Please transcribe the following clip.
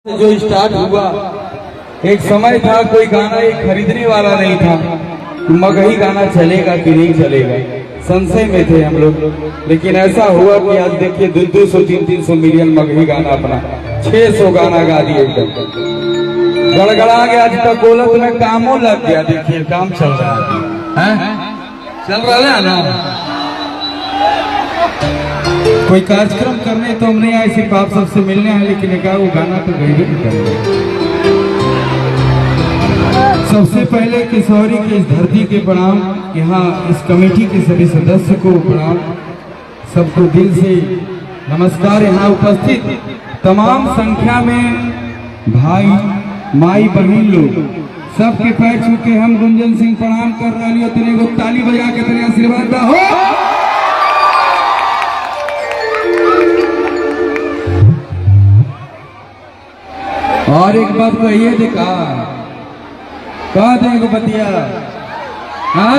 जो स्टार्ट हुआ, एक समय था कोई गाना एक खरीदने वाला नहीं था, मगही गाना चलेगा कि नहीं चलेगा, संशय में थे हम लोग। लेकिन ऐसा हुआ कि आज देखिए 200 300 मिलियन मगही गाना अपना 600 गाना गा दिए, एकदम गड़गड़ा गया। आज टकोलत में कामों लग गया, देखिए काम चल रहा है, चल रहा है ना। कोई कार्यक्रम करने तो हम नहीं आए, सिर्फ आप सबसे मिलने आए, लेकिन कहा वो गाना तो गई नहीं करेंगे। सबसे पहले किशोरी की इस धरती के प्रणाम, यहाँ इस कमेटी के सभी सदस्य को प्रणाम, सबको दिल से नमस्कार। यहाँ उपस्थित तमाम संख्या में भाई माई बहन लोग सबके पैर छू के हम गुंजन सिंह प्रणाम कर रहे हैं। तेरे को ताली बजा के तेरे आशीर्वाद दा हो। और एक बात कहिए देखा कह देंगे बतिया, हाँ